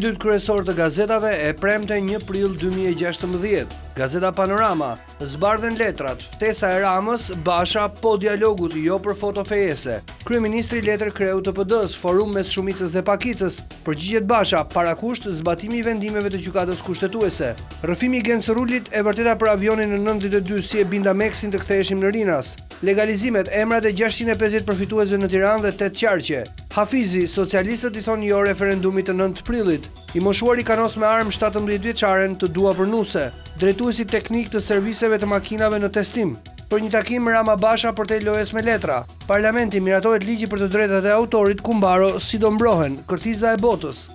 Titujt kryesor të gazetave e premte 1 prill 2016. Gazeta Panorama, zbardhen letrat, ftesa e Ramës, Basha po dialogut, jo për foto fejese. Kryeministri letër kreu të PD-s, forum mes shumicës dhe pakicës. Përgjigjet Basha, parakusht zbatimi i vendimeve të gjykatës kushtetuese. Rrëfimi i Gencerulit e vërteta për avionin në 92 si e binda Meksin të ktheheshim në Rinas. Legalizimet, emrat e 650 përfituesve në Tiranë dhe 8 qarqe. Hafizi, socialistët i thonë jo referendumit të 9 prillit. I moshuari kanos me armë 17 vjeçaren të dua për nuse. Drejtuesi teknik të serviseve të makinave në testim. Për një takim Rama Basha për te lojes me letra. Parlamenti miratohet ligji për të drejtat e autorit Kumbaro si do mbrohen, kërthiza e botës.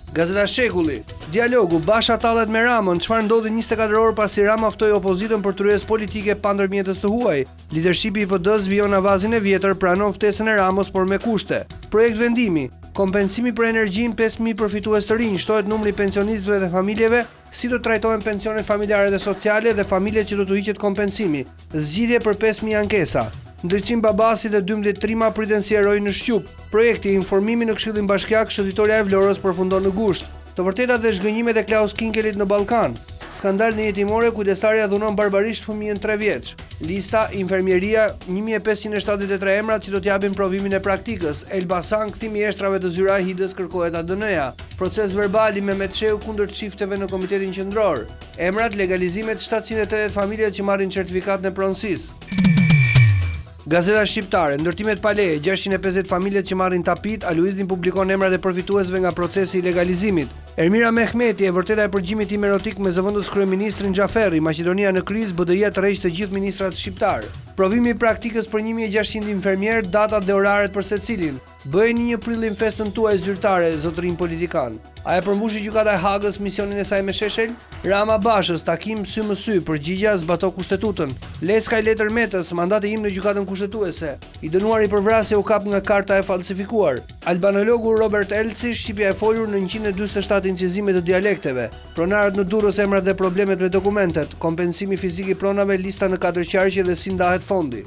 Gazeta Shekulli, dialogu, Basha tallet me Ramën, çfarë ndodhi 24 orë pasi Rama ftoi opozitën për tryezë politike pa ndërmjetës të huaj. Lidershipi i PD-s vijon avazin e vjetër, pranon ftesën e Ramës por me kushte. Projekt vendimi, kompensimi për energjinë 5.000 përfitues të rinj, shtohet numri pensionistëve dhe familjeve, si do trajtohen pensionet familjare dhe sociale dhe familjet që do të hiqet kompensimi. Zgjidhje për 5.000 ankesa. Ndriçim Babasi dhe 12 trima priten si eroj në Shqup. Projekti informimi në Këshillin Bashkiak, shëtitoria e Vlorës përfundon në gusht. Të vërtetat dhe zhgënjimet e Klaus Kinkelit në Ballkan. Skandal në jetimore, kujdestarja dhunon barbarisht fëmijën 3 vjeç. Lista, infermieria, 1573 emrat që do t'japin provimin e praktikës. Elbasan, kthimi i eshtrave të zyra Hidës kërkohet ADN-ja. Proces verbal i Mehmet Sheu kundër çifteve në Komitetin Qendror. Emrat, legalizimet 780 familjet që marrin certifikat në pronësisë. Gazeta Shqiptare, ndërtimet pa leje, 650 familjet që marrin tapit, Aluizdin publikon emrat e përfituesve nga procesi i legalizimit. Ermira Mehmeti, e vërteta e përgjimit tim erotik me zëvendës kryeministrin Xhaferi, Maqedonia në krizë, BDI tërheq të gjithë ministrat shqiptar. Provimi i praktikës për 1600 infermier, datat dhe oraret për secilin. Bëjeni 1 prillin festën tuaj zyrtare, zotërin politikan. A e përmbushi gjykata e Hagës misionin e saj me Sheshel? Rama Bashës, takim sy më sy, përgjigja zbato kushtetutën. Leska i letër Metës, mandati im në gjykatën kushtetuese. I dënuari për vrasje u kap nga karta e falsifikuar. Albanologu Robert Elci, shqipja e folur në 147 incizime të dialekteve. Pronarët në Durrës, emrat dhe problemet me dokumentet. Kompensimi fizik i pronave, lista në 4 qarqe dhe si ndahet fondi.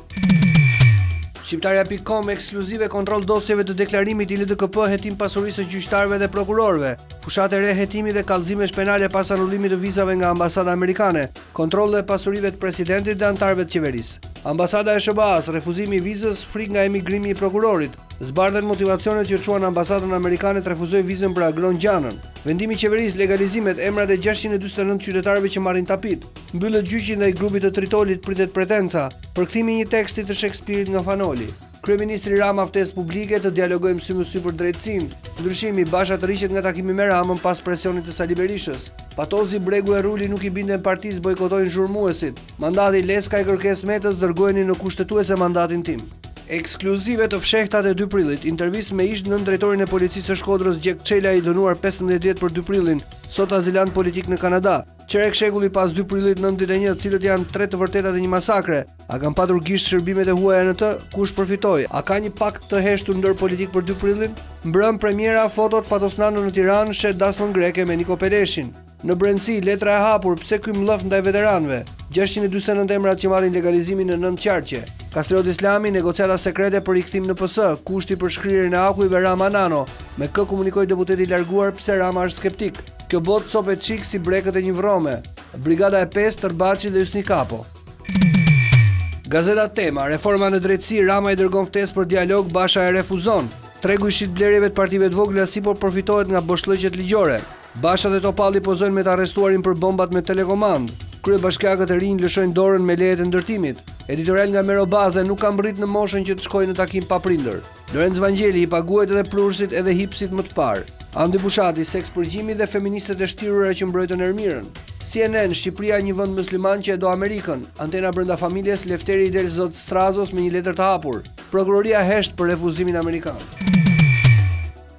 Shqiptaria.com, ekskluzive kontroll dosjeve të deklarimit i LDKP, hetim pasurisë së gjyqtarëve dhe prokurorëve. Fushat e re hetimi dhe kallëzimesh penale pas anullimit të vizave nga ambasada amerikane. Kontroll dhe pasurive të presidentit dhe antarëve të qeverisë. Ambasada e SBA-s, refuzimi i vizës, frikë nga emigrimi i prokurorit. Zbardhen motivacionet që çuan ambasadën amerikane të refuzojë vizën për Agron Gjanën. Vendimi i qeverisë, legalizimet, emrat e 649 qytetarëve që marrin tapit. Mbyllet gjyqi ndaj grupit të Tritolit, pritet pretenca. Përkthimi i një teksti të Shakespeare-it nga Fanoli. Kryeministri Rama ftesë publike të dialogojmë sy më sy për drejtësinë. Ndryshimi, Basha të rriqet nga takimi me Ramën pas presionit të Sali Berishës. Patozi, Bregu e Ruli nuk i binden partisë, bojkotojnë zhurmuesit. Mandati Leska i kërkes Metës, dërgojeni në kushtetuese mandatin tim. Ekskluzive të fshehtat e 2 prillit, intervistë me ish nën drejtorin e policisë së Shkodrës Gjek Çela, i dënuar 15 vjet për 2 prillin, sot azilant politik në Kanada. Qerek shekulli pas 2 prillit 91, cilët janë 3 të vërtetat e një masakre. A kanë patur gisht shërbimet e huaja në të? Kush përfitoi? A ka një pakt të heshtur ndër politik për 2 prillin? Mbrëm premiera fotot Fatosnano në Tiranë, shet dasmën greke me Niko Peleshin. Në brendësi, letra e hapur, pse ky mllëf ndaj veteranëve? 649 emrat që marrin legalizimin në 9 qarqe. Kastriot Islami, negociata sekrete për rikthim në PS, kushti për shkrirjen e akujve Rama Nano. Me kë komunikoi deputeti i larguar pse Rama është skeptik. Kjo botë copë çik si brekët e një vrome. Brigada e 5, Tërbaçi dhe Yusni Kapo. Gazeta Tema, reforma në drejtësi, Rama i dërgon ftesë për dialog, Basha e refuzon. Tregu i shitblerjeve të partive të vogla si po përfitohet nga boshllëqet ligjore. Basha dhe Topalli pozojnë me të arrestuarin për bombat me telekomand. Kryebashkiakët e rinj lëshojnë dorën me lejet e ndërtimit. Editorial nga Merobaze nuk ka mbërrit në moshën që të shkojë në takim pa prindër. Lorenz Vangjeli i paguhet edhe prursit edhe hipsit më të parë. Andi Bushati, seks përgjimi dhe feministët e shtirura që mbrojtën Ermirën. CNN, Shqipëria një vend musliman që e do Amerikën. Antena brenda familjes, lefteri i del zot Strazos me një letër të hapur. Prokuroria hesht për refuzimin amerikan.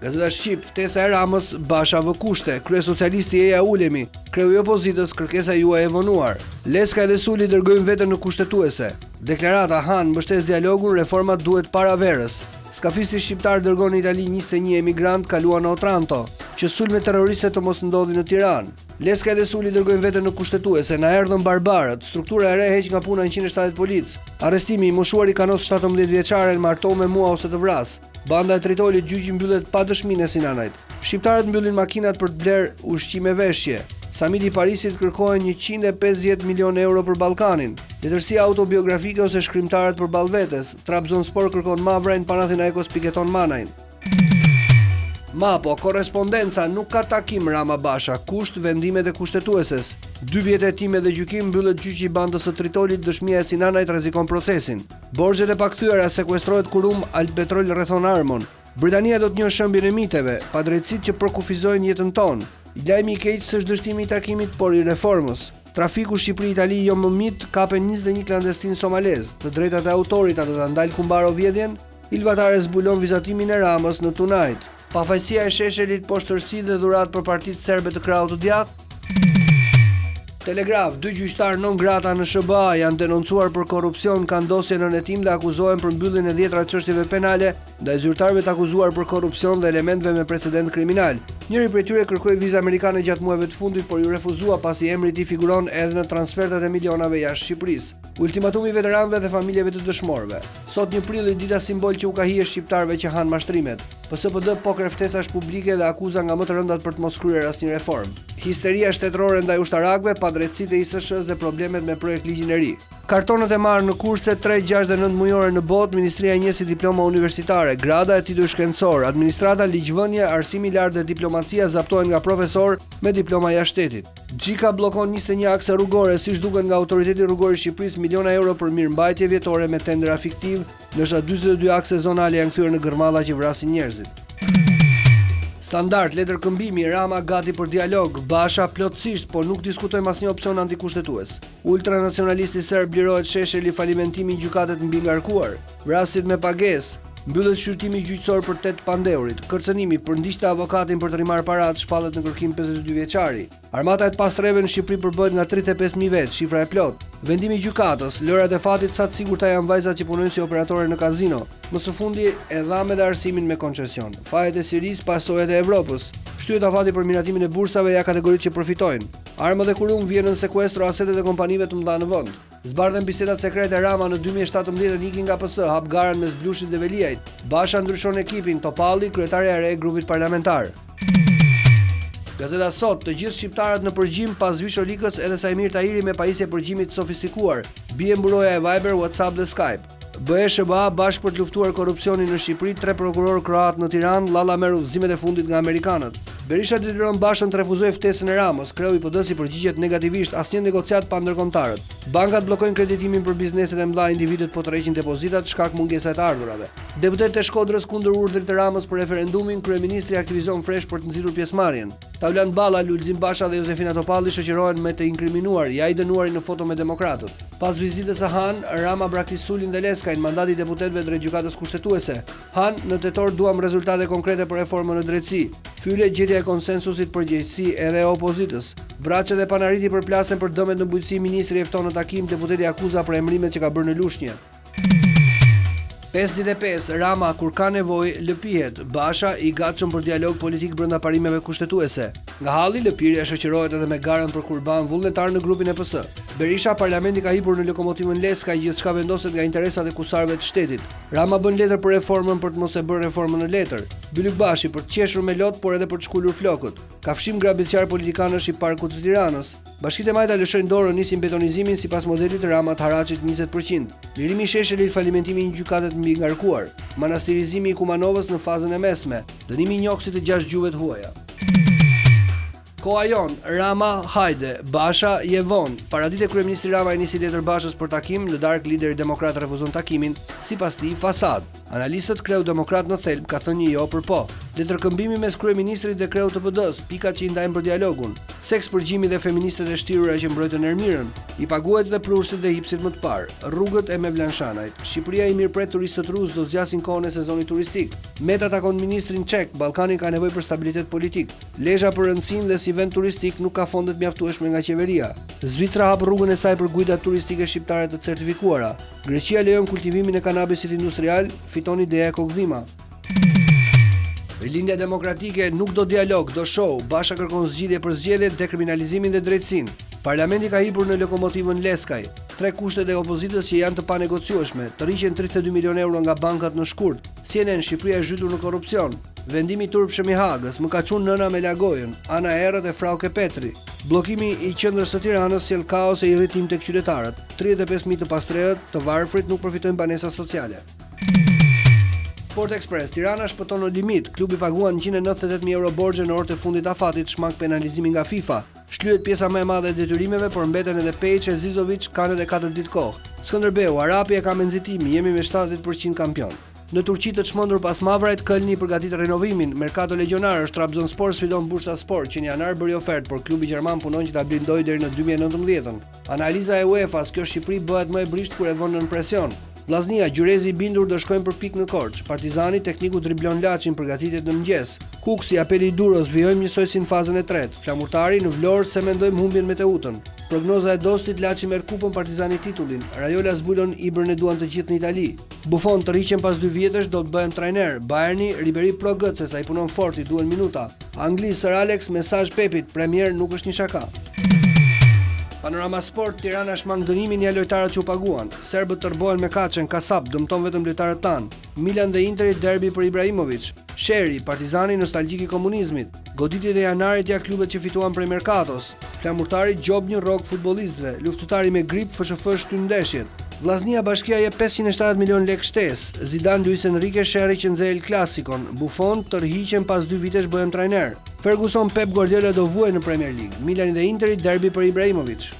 Gazeta Shqip, ftesa e Ramës, Basha vë kushte, kryesocialisti Eja Ulemi, kreu i opozitës, kërkesa juaj e vonuar. Leska dhe Suli dërgojnë veten në kushtetuese. Deklarata Han mbështes dialogun, reformat duhet para verës. Skafisti shqiptar dërgon në Itali 21 emigrant kaluan në Otranto, që sulme terroriste të mos ndodhin në Tiranë. Leska dhe Suli dërgojnë veten në kushtetuese, na erdhën barbarët, struktura e re heq nga puna 170 polic. Arrestimi i moshuari kanos 17 vjeçare martohu me mua ose të vras. Banda e Tritolit gjyqi mbyllet pa dëshminë e Sinanajt. Shqiptarët mbyllin makinat për të bler ushqime veshje. Samiti i Parisit kërkojnë 150 milion euro për Ballkanin. Letërsia autobiografike ose shkrimtarët për ballvetes. Trabzonspor kërkon Mavrajn, Panathinaikos piketon Manajn. Mapo, korrespondenca nuk ka takim Rama Basha, kusht vendimet e kushtetueses. 2 vjet hetime dhe gjykim mbyllet gjyqi i bandës së Tritolit, dëshmia e Sinanajt rrezikon procesin. Borxhet e pakthyera, sekuestrohet kurum Alpetrol rrethon Armon. Britania do të njohë shëmbjen e miteve, padrejtësitë që prokufizojnë jetën tonë. Lajmi i keq s'është dështimi i takimit, por i reformës. Trafiku Shqipëri-Itali jo më mit kapen 21 klandestin somalez. Të drejtat e autorit atë ta ndal Kumbaro vjedhjen, Ilvatare zbulon vizatimin e Ramës në Tunajt. Pafajësia e Sheshelit, poshtërsi dhe dhurat për partitë serbe të krahut të djathtë. Telegraf, 2 gjyqtar non grata në SBA janë denoncuar për korrupsion, kanë dosje në hetim dhe akuzohen për mbylljen e 10 çështjeve penale ndaj zyrtarëve të akuzuar për korrupsion dhe elementeve me precedent kriminal. Njëri prej tyre kërkoi vizë amerikane gjatë muajve të fundit, por ju refuzua pasi emri i tij figuron edhe në transfertet e milionave jashtë Shqipërisë. Ultimatumi veteranëve dhe familjeve të dëshmorëve. Sot 1 prill dita simbol që u ka hije shqiptarëve që han mashtrimet. PSPD po kërftesash publike dhe akuza nga më të rëndat për të mos kryer asnjë reformë. Histeria shtetërore ndaj ushtarakëve, padrejtësitë e ISSH-s dhe problemet me projekt ligjin e ri. Kartonët e marrë në kurse 3, 6 dhe 9 mujore në botë, Ministria njeh si diploma universitare, grada e titull shkencor, administrata, ligjvënia, arsimi i lartë dhe diplomacia zaptohen nga profesor me diploma jashtë shtetit. Gjika bllokon 21 akse rrugore, siç duket nga Autoriteti Rrugor i Shqipërisë, miliona euro për mirëmbajtje vjetore me tendera fiktiv, ndërsa 42 akse zonale janë kthyer në gërmalla që vrasin njerëzit. Standard, letër këmbimi, Rama gati për dialog, Basha plotësisht, por nuk diskutojmë asnjë opsion antikushtetues. Ultranacionalisti serb lirohet Shesheli, falimentimi i gjykatet mbi ngarkuar, vrasjet me pagesë, mbyllet shqyrtimi gjyqësor për 8 pandeurit, kërcënimi për ndiqte avokatin për të rimarrë paratë shpallet në kërkim 52 vjeçari. Armata e pastreve në Shqipëri përbëhet nga 35.000 vet, shifra e plot. Vendimi i gjykatës, lërat e fatit sa të sigurta janë vajzat që punojnë si operatore në kazino. Më së fundi e dhamet dhe arsimin me koncesion. Fajet e Sirisë, pasojat e Evropës. Shtyhet afati për miratimin e bursave ja kategoritë që përfitojnë. Armë dhe kurum vjen në sekuestro asetet e kompanive të mëdha në vend. Zbardhen bisedat sekrete Rama në 2017 ikin nga PS, hap garën mes Blushit dhe Veliajt. Basha ndryshon ekipin, Topalli, kryetaria e re e grupit parlamentar. Gazeta Sot, të gjithë shqiptarët në përgjim pas Visholikës edhe Sajmir Tahiri me pajisje përgjimit sofistikuar. Bie mburoja e Viber, WhatsApp dhe Skype. BE SBA bashkë për të luftuar korrupsionin në Shqipëri, 3 prokuror kroat në Tiranë, Llalla merr udhëzimet e fundit nga amerikanët. Berisha detyron Bashën të refuzojë ftesën e Ramës, kreu i PD-s përgjigjet negativisht, asnjë negociat pa ndërkombëtarët. Bankat bllokojnë kreditimin për bizneset e mëdha, individët po tërheqin depozitat shkak mungesës të ardhurave. Deputetët e Shkodrës kundër urdhrit të Ramës për referendumin, kryeministri aktivizon fresh për të nxitur pjesëmarrjen. Taulan Balla, Lulzim Basha dhe Josefina Topalli shoqërohen me të inkriminuar, ja i dënuari në foto me demokratët. Pas vizitës së Han, Rama braktis Sulin dhe Leskajn, mandati i deputetëve drejt gjykatës kushtetuese. Han, në tetor duam rezultate konkrete për reformën në drejtësi. Fylle gjetja e konsensusit për përgjegjësi edhe e opozitës. Braçet e Panariti përplasen për dëmet në bujqësi, ministri e fton në takim, deputeti akuza për emrimet që ka bërë në lushnjë. 55 Rama kur ka nevojë lëpihet, Basha i gatshëm për dialog politik brenda parimeve kushtetuese. Nga halli lëpirja shoqërohet edhe me garën për Kurban vullnetar në grupin e PS. Berisha, parlamenti ka hipur në lokomotivën Leskaj, gjithçka vendoset nga interesat e kusarëve të shtetit. Rama bën letër për reformën për të mos e bërë reformën në letër. Bylyk Bashi për të qeshur me lot, por edhe për të shkulur flokët. Ka fshim grabitqar politikanësh i parkut të Tiranës. Bashkitë e Majta lëshojnë dorën, nisin betonizimin sipas modelit të Ramat Haraçit 20%. Lirimi i Sheshelit, falimentimi i gjykatet mbi ngarkuar. Manastirizimi i Kumanovës në fazën e mesme. Dënimi i Njoksit të 6 gjuhëve të huaja. Koha jon, Rama hajde, Basha je vonë. Paradite kryeministri Rama i nisi letër Bashës për takim, në darkë lideri demokrat refuzon takimin, sipas tij fasad. Analistët kreu demokrat në thelb ka thënë një jo për po. Letërkëmbimi mes kryeministrit dhe kreut të PD-s, pikat që i ndajnë për dialogun. Seks përgjimi dhe feministët e shtirura që mbrojtën Ermirën, i paguajt dhe prursit dhe hipsit më të parë, rrugët e Mevlanshanajt. Shqipëria i mirëpret turistët rusë do zgjasin kohën e sezonit turistik. Meta takon ministrin çek, Ballkani ka nevojë për stabilitet politik. Lezhë për rëndësinë dhe si vend turistik nuk ka fondet mjaftueshme nga qeveria. Zvicra hap rrugën e saj për guidat turistike shqiptare të certifikuara. Greqia lejon kultivimin e kanabisit industrial, fiton ideja e kokëdhima. Lindja demokratike nuk do dialog, do show. Basha kërkon zgjidhje për zgjedhjet, dekriminalizimin dhe drejtësinë. Parlamenti ka hipur në lokomotivën Leskaj. Tre kushtet e opozitës që janë të panegociueshme, të rriqen 32 milion euro nga bankat në shkurt, CNN Shqipëria e zhytur në korrupsion, vendimi turpshëm i Hagës, më ka qunë nëna me lagojën, Ana Erët e Frauke Petri, bllokimi i qendrës së Tiranës sjell kaos e irritim tek qytetarët, 35.000 të pastrehët të varfrit nuk përfitojnë banesa sociale. Sport Express, Tirana shpëton në limit, klubi paguan 198.000 euro borxhe në orët e fundit afatit, shmak penalizimi nga FIFA. Shlyhet pjesa më e madhe e detyrimeve, por mbeten edhe Peç e Zizovic kanë edhe 4 ditë kohë. Skënderbeu, Arapi e ka me nxitimi, jemi me 70% kampion. Në Turqi të çmendur pas Mavrajt, Kölni përgatit renovimin. Merkato legjonar është Trabzonspor sfidon Bursaspor, që në janar bëri ofertë, por klubi gjerman punon që ta blindojë deri në 2019. Analiza e UEFA-s, kjo Shqipëri bëhet më e brisht kur e vënë nën presion. Vllaznia, Gjyrezi i bindur do shkojnë për pikë në Korç. Partizani, tekniku driblon Laçin përgatitjet në mëngjes. Kuksi, apeli i Durrës, vijojmë njësoj si në fazën e tretë. Flamurtari në Vlorë se mendojmë humbjen me Teutën. Prognoza e Dostit, Laçi merr kupën, Partizani titullin. Raiola zbulon Ibrën e duan të gjithë në Itali. Buffon të rriqen pas 2 vjetësh do të bëhem trajner. Bayerni, Ribéry pro Götze, sa i punon fort, i duhen minuta. Angli, Sir Alex, mesazh Pepit, premier nuk është një shaka. Panorama Sport, Tirana shmang dënimin një lojtarët që u paguan. Serbët tërbohen me kaçen, Kasap dëmton vetëm lojtarët tanë. Milan dhe Interi derbi për Ibrahimovic. Sheri, Partizani nostalgjik i komunizmit. Goditjet e janarit ja klubet që fituan prej Merkatos. Flamurtari gjob një rrok futbollistëve. Luftutari me grip FSHF shtyn ndeshjet. Vllaznia Bashkia jep 570 milion lekë shtesë. Zidane, Luis Enrique, Sherri që nxej El Clasicon. Buffon tërhiqen pas 2 vitesh bëhen trajner. Ferguson, Pep Guardiola do vuajnë në Premier League. Milani dhe Interi derbi për Ibrahimovic.